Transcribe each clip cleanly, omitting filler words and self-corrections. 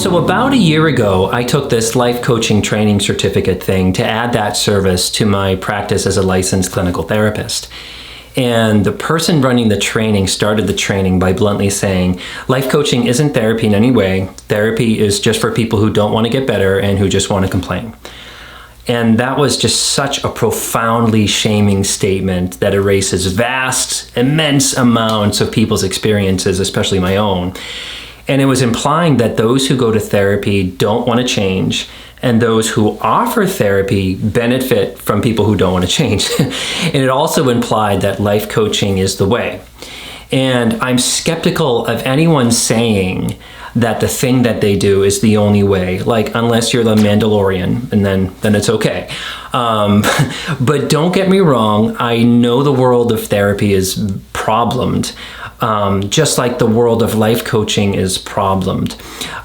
So about a year ago, I took this life coaching training certificate thing to add that service to my practice as a licensed clinical therapist. And the person running the training started the training by bluntly saying, life coaching isn't therapy in any way. Therapy is just for people who don't want to get better and who just want to complain. And that was just such a profoundly shaming statement that erases vast, immense amounts of people's experiences, especially my own. And it was implying that those who go to therapy don't want to change, and those who offer therapy benefit from people who don't want to change. And it also implied that life coaching is the way. And I'm skeptical of anyone saying that the thing that they do is the only way, like unless you're the Mandalorian, and then it's okay. But don't get me wrong, I know the world of therapy is problemed, just like the world of life coaching is problemed.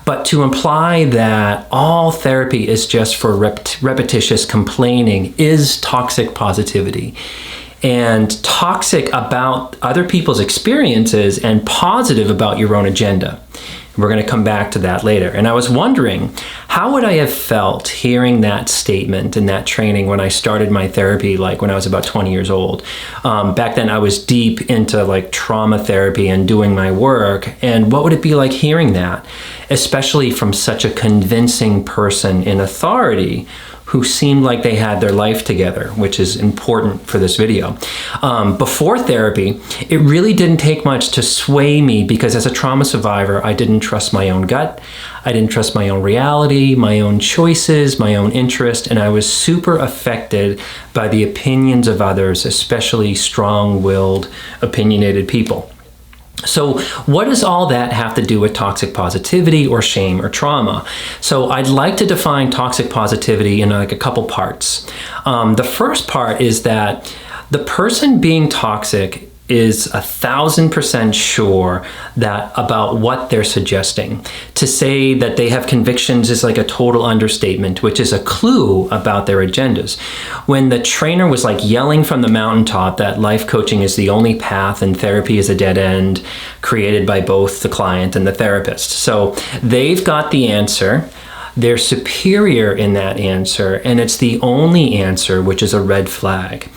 But to imply that all therapy is just for repetitious complaining is toxic positivity. And toxic about other people's experiences and positive about your own agenda. We're going to come back to that later. And I was wondering, how would I have felt hearing that statement in that training when I started my therapy, like when I was about 20 years old? Back then I was deep into like trauma therapy and doing my work. And what would it be like hearing that, especially from such a convincing person in authority who seemed like they had their life together, which is important for this video. Before therapy, it really didn't take much to sway me because as a trauma survivor, I didn't trust my own gut. I didn't trust my own reality, my own choices, my own interest, and I was super affected by the opinions of others, especially strong-willed, opinionated people. So what does all that have to do with toxic positivity or shame or trauma? So I'd like to define toxic positivity in like a couple parts. The first part is that the person being toxic is 1,000% sure that about what they're suggesting. To say that they have convictions is like a total understatement, which is a clue about their agendas. When the trainer was like yelling from the mountaintop that life coaching is the only path and therapy is a dead end created by both the client and the therapist. So they've got the answer. They're superior in that answer, and it's the only answer, which is a red flag.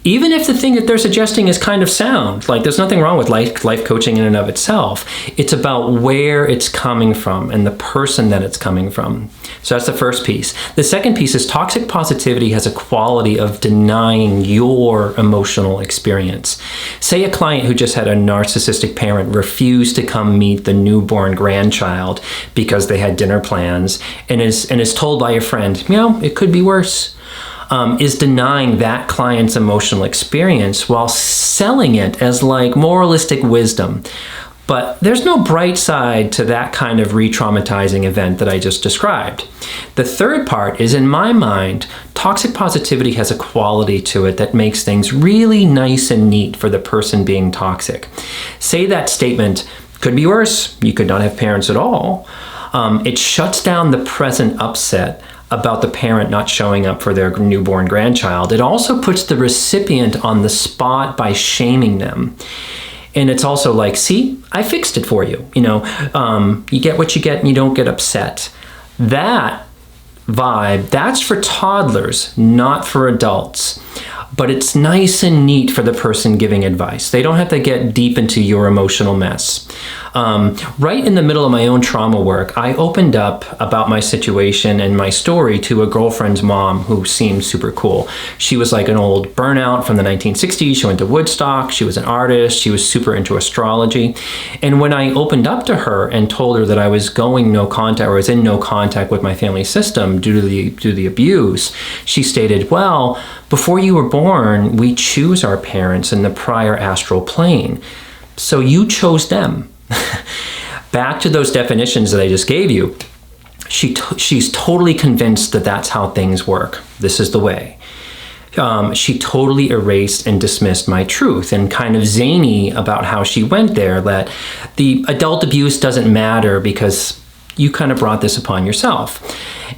Even if the thing that they're suggesting is kind of sound, like there's nothing wrong with life coaching in and of itself, it's about where it's coming from and the person that it's coming from. So that's the first piece. The second piece is toxic positivity has a quality of denying your emotional experience. Say a client who just had a narcissistic parent refuse to come meet the newborn grandchild because they had dinner plans, and is told by a friend, it could be worse, is denying that client's emotional experience while selling it as like moralistic wisdom. But there's no bright side to that kind of re-traumatizing event that I just described. The third part is, in my mind, toxic positivity has a quality to it that makes things really nice and neat for the person being toxic. Say that statement, could be worse, you could not have parents at all. It shuts down the present upset about the parent not showing up for their newborn grandchild. It also puts the recipient on the spot by shaming them. And it's also like, see, I fixed it for you. You get what you get and you don't get upset. That vibe, that's for toddlers, not for adults. But it's nice and neat for the person giving advice. They don't have to get deep into your emotional mess. Right in the middle of my own trauma work, I opened up about my situation and my story to a girlfriend's mom who seemed super cool. She was like an old burnout from the 1960s. She went to Woodstock. She was an artist. She was super into astrology. And when I opened up to her and told her that I was in no contact with my family system due to the abuse, she stated, well, before you were born, we choose our parents in the prior astral plane. So you chose them. Back to those definitions that I just gave you. She's totally convinced that that's how things work. This is the way. She totally erased and dismissed my truth and kind of zany about how she went there, that the adult abuse doesn't matter because You kind of brought this upon yourself.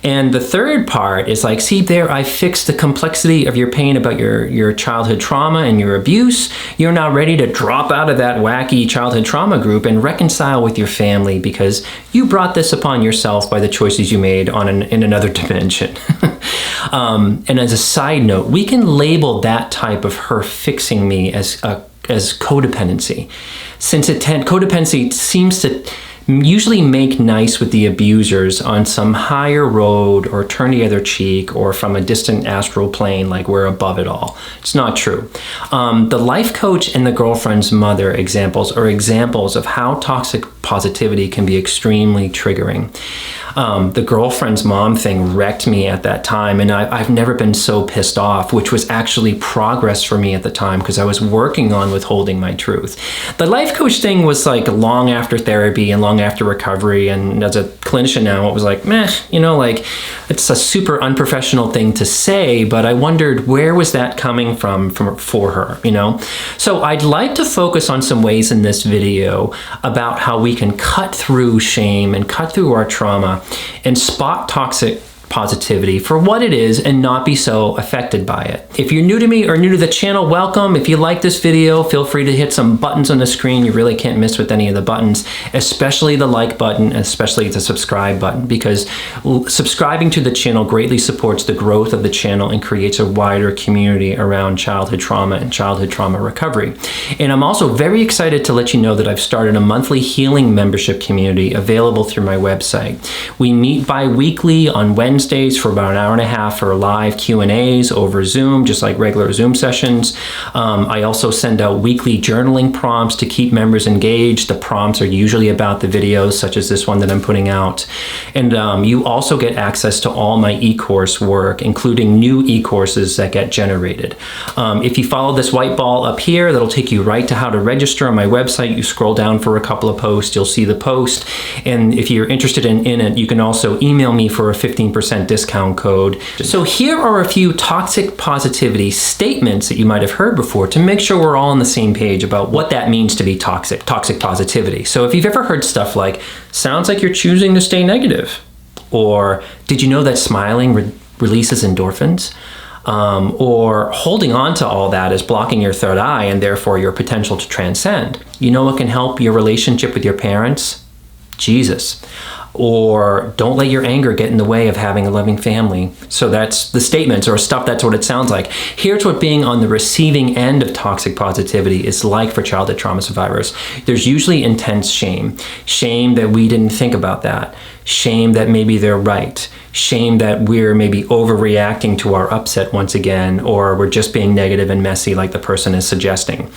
And the third part is like, see there, I fixed the complexity of your pain about your childhood trauma and your abuse. You're now ready to drop out of that wacky childhood trauma group and reconcile with your family because you brought this upon yourself by the choices you made in another dimension. And as a side note, we can label that type of her fixing me as codependency, since codependency seems to usually make nice with the abusers on some higher road or turn the other cheek or from a distant astral plane like we're above it all. It's not true. The life coach and the girlfriend's mother examples are examples of how toxic positivity can be extremely triggering. The girlfriend's mom thing wrecked me at that time, and I've never been so pissed off, which was actually progress for me at the time because I was working on withholding my truth. The life coach thing was like long after therapy and long after recovery, and as a clinician now, it was like, meh, like it's a super unprofessional thing to say, but I wondered where was that coming from for her, So I'd like to focus on some ways in this video about how we can cut through shame and cut through our trauma and spot toxic positivity for what it is and not be so affected by it. If you're new to me or new to the channel, welcome. If you like this video, feel free to hit some buttons on the screen. You really can't miss with any of the buttons, especially the like button, especially the subscribe button, because subscribing to the channel greatly supports the growth of the channel and creates a wider community around childhood trauma and childhood trauma recovery. And I'm also very excited to let you know that I've started a monthly healing membership community available through my website. We meet bi-weekly on Wednesdays for about an hour and a half for live Q&As over Zoom, just like regular Zoom sessions. I also send out weekly journaling prompts to keep members engaged. The prompts are usually about the videos, such as this one that I'm putting out. And you also get access to all my e-course work, including new e-courses that get generated. If you follow this white ball up here, that'll take you right to how to register on my website. You scroll down for a couple of posts, you'll see the post. And if you're interested in it, you can also email me for a 15% discount code. So here are a few toxic positivity statements that you might have heard before to make sure we're all on the same page about what that means to be toxic positivity. So if you've ever heard stuff like, sounds like you're choosing to stay negative, or did you know that smiling releases endorphins? Or holding on to all that is blocking your third eye and therefore your potential to transcend. You know what can help your relationship with your parents? Jesus. Or don't let your anger get in the way of having a loving family. So that's the statements or stuff. That's what it sounds like. Here's what being on the receiving end of toxic positivity is like for childhood trauma survivors. There's usually intense shame. Shame that we didn't think about that. Shame that maybe they're right. Shame that we're maybe overreacting to our upset once again, or we're just being negative and messy like the person is suggesting.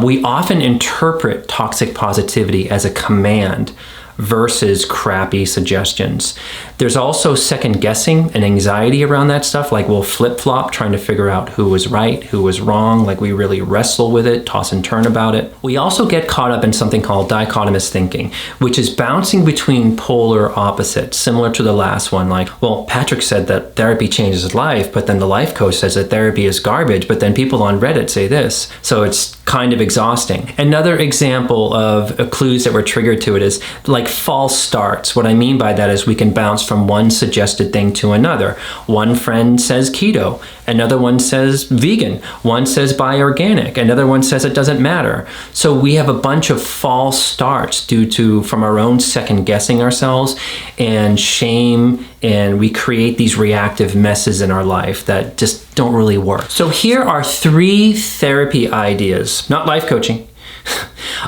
We often interpret toxic positivity as a command versus crappy suggestions. There's also second guessing and anxiety around that stuff, like we'll flip-flop trying to figure out who was right, who was wrong, like we really wrestle with it, toss and turn about it. We also get caught up in something called dichotomous thinking, which is bouncing between polar opposites, similar to the last one, like, well, Patrick said that therapy changes his life, but then the life coach says that therapy is garbage, but then people on Reddit say this. So it's kind of exhausting. Another example of clues that were triggered to it is like false starts. What I mean by that is we can bounce from one suggested thing to another. One friend says keto, another one says vegan, one says buy organic, another one says it doesn't matter. So we have a bunch of false starts from our own second guessing ourselves and shame, and we create these reactive messes in our life that just don't really work. So here are 3 therapy ideas, not life coaching,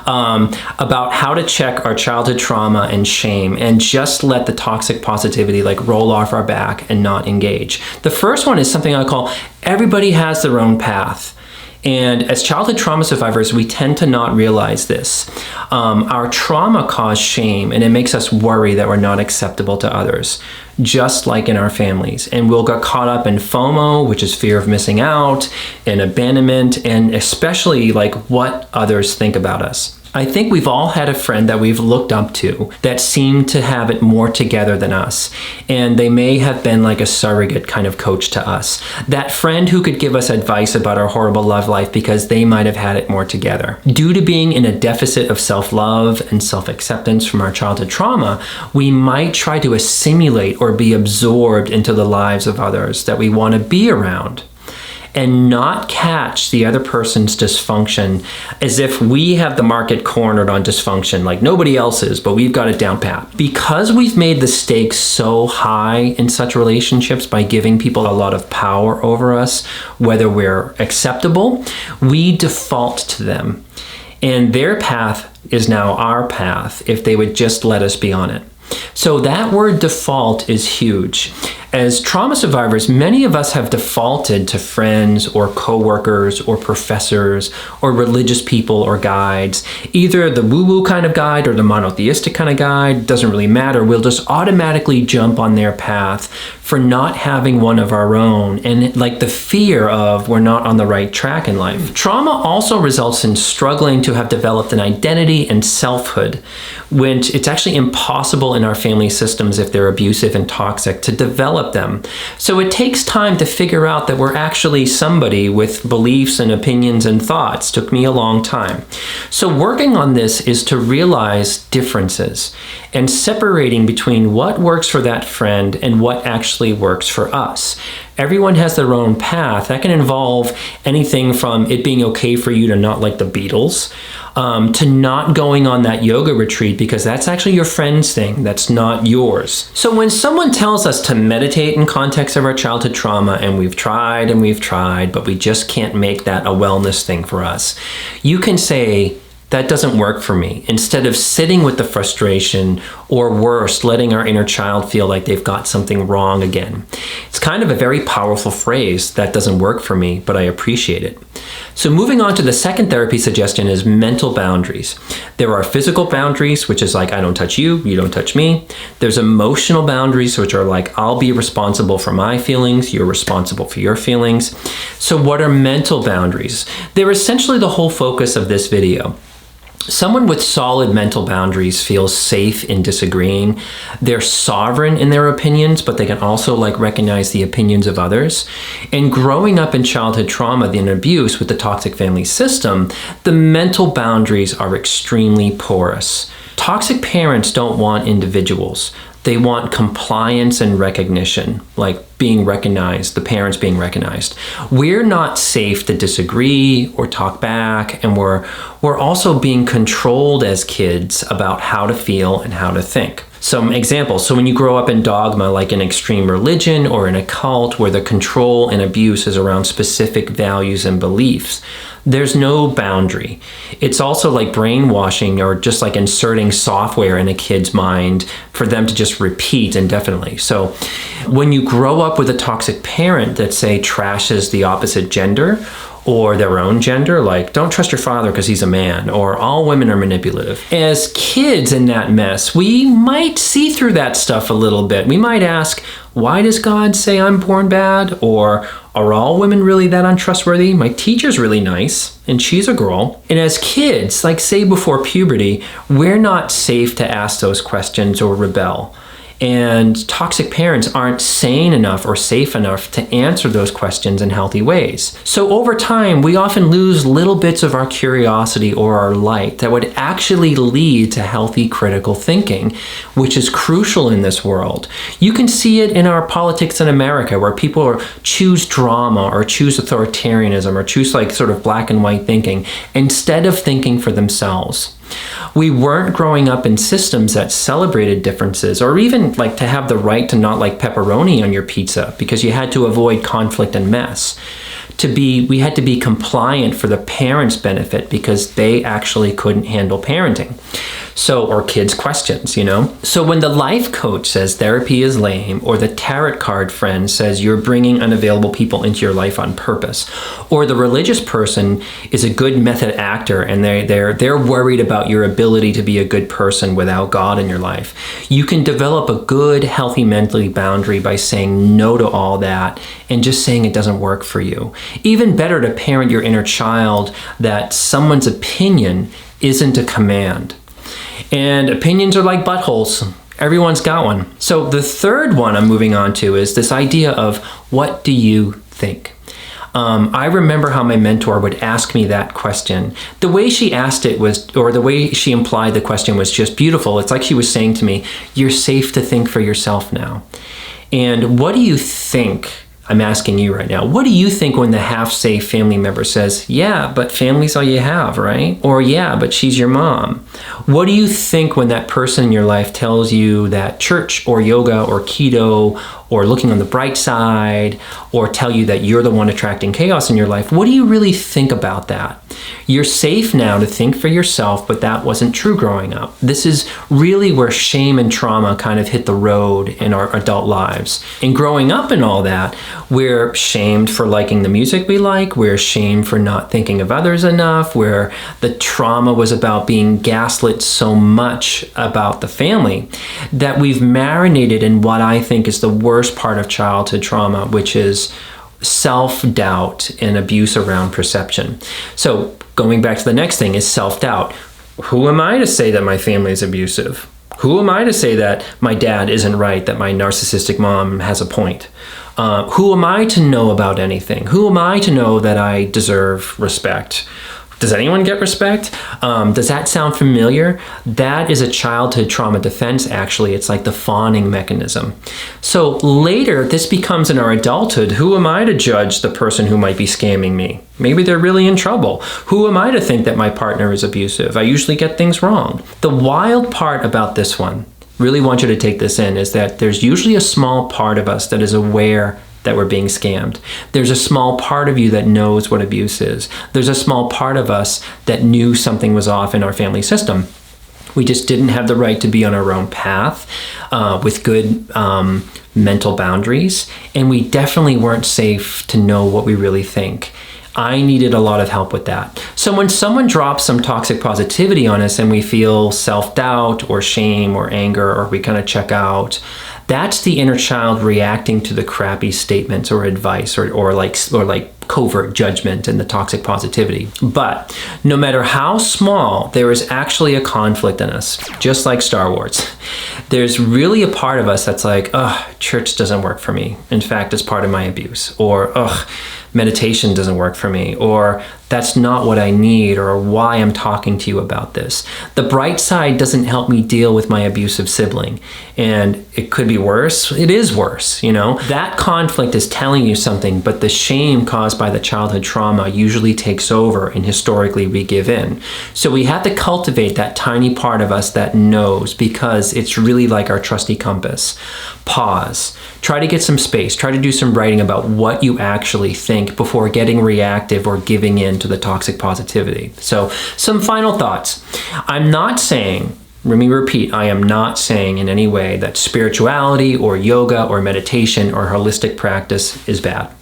about how to check our childhood trauma and shame and just let the toxic positivity like roll off our back and not engage. The first one is something I call everybody has their own path. And as childhood trauma survivors, we tend to not realize this. Our trauma caused shame, and it makes us worry that we're not acceptable to others, just like in our families. And we'll get caught up in FOMO, which is fear of missing out, and abandonment, and especially like what others think about us. I think we've all had a friend that we've looked up to that seemed to have it more together than us. And they may have been like a surrogate kind of coach to us. That friend who could give us advice about our horrible love life because they might have had it more together. Due to being in a deficit of self-love and self-acceptance from our childhood trauma, we might try to assimilate or be absorbed into the lives of others that we want to be around, and not catch the other person's dysfunction as if we have the market cornered on dysfunction, like nobody else is, but we've got it down pat. Because we've made the stakes so high in such relationships by giving people a lot of power over us, whether we're acceptable, we default to them. And their path is now our path if they would just let us be on it. So that word default is huge. As trauma survivors, many of us have defaulted to friends or coworkers or professors or religious people or guides. Either the woo-woo kind of guide or the monotheistic kind of guide, doesn't really matter. We'll just automatically jump on their path for not having one of our own, and like the fear of we're not on the right track in life. Trauma also results in struggling to have developed an identity and selfhood, which it's actually impossible in our family systems if they're abusive and toxic to develop them. So it takes time to figure out that we're actually somebody with beliefs and opinions and thoughts. Took me a long time. So working on this is to realize differences and separating between what works for that friend and what actually works for us. Everyone has their own path. That can involve anything from it being okay for you to not like the Beatles, to not going on that yoga retreat because that's actually your friend's thing, that's not yours. So when someone tells us to meditate in context of our childhood trauma, and we've tried, but we just can't make that a wellness thing for us, you can say, that doesn't work for me, instead of sitting with the frustration, or worse, letting our inner child feel like they've got something wrong again. It's kind of a very powerful phrase, that doesn't work for me, but I appreciate it. So moving on to the second therapy suggestion is mental boundaries. There are physical boundaries, which is like, I don't touch you, you don't touch me. There's emotional boundaries, which are like, I'll be responsible for my feelings, you're responsible for your feelings. So what are mental boundaries? They're essentially the whole focus of this video. Someone with solid mental boundaries feels safe in disagreeing. They're sovereign in their opinions, but they can also recognize the opinions of others. And growing up in childhood trauma and abuse with the toxic family system, the mental boundaries are extremely porous. Toxic parents don't want individuals. They want compliance and recognition, like being recognized, the parents being recognized. We're not safe to disagree or talk back, and we're also being controlled as kids about how to feel and how to think. Some examples. So when you grow up in dogma, like in extreme religion or in a cult where the control and abuse is around specific values and beliefs, there's no boundary. It's also like brainwashing or just like inserting software in a kid's mind for them to just repeat indefinitely. So when you grow up with a toxic parent that, say, trashes the opposite gender or their own gender, like don't trust your father because he's a man, or all women are manipulative. As kids in that mess, we might see through that stuff a little bit. We might ask, why does God say I'm born bad? Or are all women really that untrustworthy? My teacher's really nice and she's a girl. And as kids, like say before puberty, we're not safe to ask those questions or rebel. And toxic parents aren't sane enough or safe enough to answer those questions in healthy ways. So over time, we often lose little bits of our curiosity or our light that would actually lead to healthy critical thinking, which is crucial in this world. You can see it in our politics in America, where people choose drama or choose authoritarianism or choose like sort of black and white thinking instead of thinking for themselves. We weren't growing up in systems that celebrated differences, or even like to have the right to not like pepperoni on your pizza because you had to avoid conflict and mess. We had to be compliant for the parents' benefit because they actually couldn't handle parenting. Or kids' questions, So when the life coach says therapy is lame, or the tarot card friend says you're bringing unavailable people into your life on purpose, or the religious person is a good method actor and they're worried about your ability to be a good person without God in your life, you can develop a good, healthy mentally boundary by saying no to all that and just saying it doesn't work for you. Even better to parent your inner child that someone's opinion isn't a command. And opinions are like buttholes. Everyone's got one. So the third one I'm moving on to is this idea of, what do you think? I remember how my mentor would ask me that question. The way she asked it was, or the way she implied the question was just beautiful. It's like she was saying to me, you're safe to think for yourself now. And what do you think? I'm asking you right now, what do you think when the half-safe family member says, yeah, but family's all you have, right? Or yeah, but she's your mom. What do you think when that person in your life tells you that church or yoga or keto or looking on the bright side or tell you that you're the one attracting chaos in your life? What do you really think about that? You're safe now to think for yourself, but that wasn't true growing up. This is really where shame and trauma kind of hit the road in our adult lives. And growing up and all that, we're shamed for liking the music we like. We're shamed for not thinking of others enough. Where the trauma was about being gaslit so much about the family that we've marinated in what I think is the worst part of childhood trauma, which is self-doubt and abuse around perception. So going back to the next thing is self-doubt. Who am I to say that my family is abusive? Who am I to say that my dad isn't right, that my narcissistic mom has a point? Who am I to know about anything? Who am I to know that I deserve respect? Does anyone get respect? Does that sound familiar? That is a childhood trauma defense, actually. It's like the fawning mechanism. So later, this becomes in our adulthood. Who am I to judge the person who might be scamming me? Maybe they're really in trouble. Who am I to think that my partner is abusive? I usually get things wrong. The wild part about this one, really want you to take this in, is that there's usually a small part of us that is aware that we're being scammed. There's a small part of you that knows what abuse is. There's a small part of us that knew something was off in our family system. We just didn't have the right to be on our own path with good mental boundaries, and we definitely weren't safe to know what we really think. I needed a lot of help with that. So when someone drops some toxic positivity on us and we feel self-doubt or shame or anger, or we kind of check out, that's the inner child reacting to the crappy statements or advice or like covert judgment and the toxic positivity. But no matter how small, there is actually a conflict in us, just like Star Wars. There's really a part of us that's like, ugh, church doesn't work for me. In fact, it's part of my abuse. Or, ugh, meditation doesn't work for me, or that's not what I need, or why I'm talking to you about this. The bright side doesn't help me deal with my abusive sibling, and it could be worse. It is worse, you know? That conflict is telling you something, but the shame caused by the childhood trauma usually takes over, and historically we give in. So we have to cultivate that tiny part of us that knows, because it's really like our trusty compass. Pause. Try to get some space. Try to do some writing about what you actually think before getting reactive or giving in to the toxic positivity. So some final thoughts. I'm not saying, let me repeat, I am not saying in any way that spirituality or yoga or meditation or holistic practice is bad.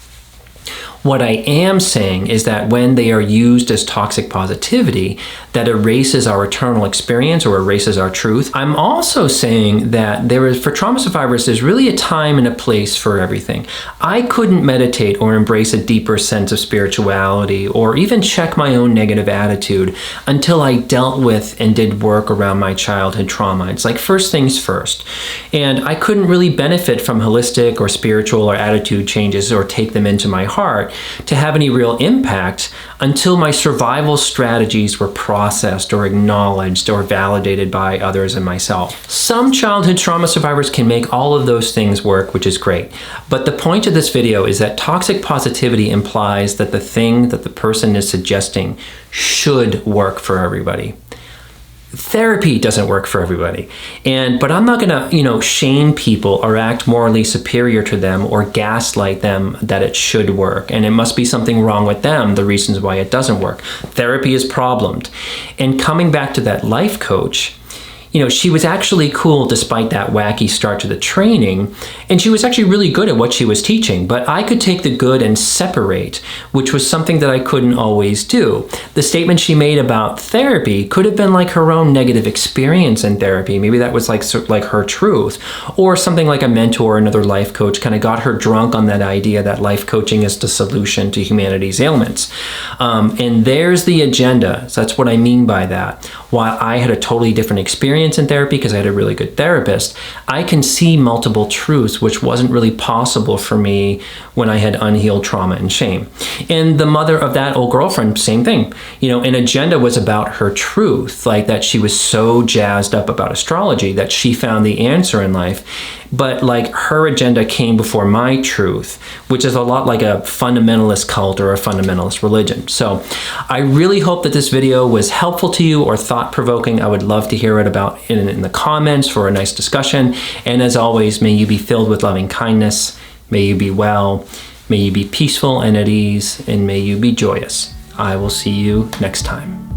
What I am saying is that when they are used as toxic positivity, that erases our eternal experience or erases our truth. I'm also saying that for trauma survivors, there's really a time and a place for everything. I couldn't meditate or embrace a deeper sense of spirituality or even check my own negative attitude until I dealt with and did work around my childhood trauma. It's like first things first. And I couldn't really benefit from holistic or spiritual or attitude changes or take them into my heart to have any real impact until my survival strategies were processed or acknowledged or validated by others and myself. Some childhood trauma survivors can make all of those things work, which is great. But the point of this video is that toxic positivity implies that the thing that the person is suggesting should work for everybody. Therapy doesn't work for everybody. But I'm not gonna, shame people or act morally superior to them or gaslight them that it should work. And it must be something wrong with them, the reasons why it doesn't work. Therapy is problemed. And coming back to that life coach, she was actually cool despite that wacky start to the training, and she was actually really good at what she was teaching, but I could take the good and separate, which was something that I couldn't always do. The statement she made about therapy could have been like her own negative experience in therapy. Maybe that was like her truth, or something like a mentor or another life coach kind of got her drunk on that idea that life coaching is the solution to humanity's ailments. And there's the agenda. So that's what I mean by that. While I had a totally different experience in therapy because I had a really good therapist, I can see multiple truths, which wasn't really possible for me when I had unhealed trauma and shame. And the mother of that old girlfriend, same thing. An agenda was about her truth, like that she was so jazzed up about astrology that she found the answer in life. But like her agenda came before my truth, which is a lot like a fundamentalist cult or a fundamentalist religion. So I really hope that this video was helpful to you or thought-provoking. I would love to hear it about in the comments for a nice discussion. And as always, may you be filled with loving kindness. May you be well. May you be peaceful and at ease. And may you be joyous. I will see you next time.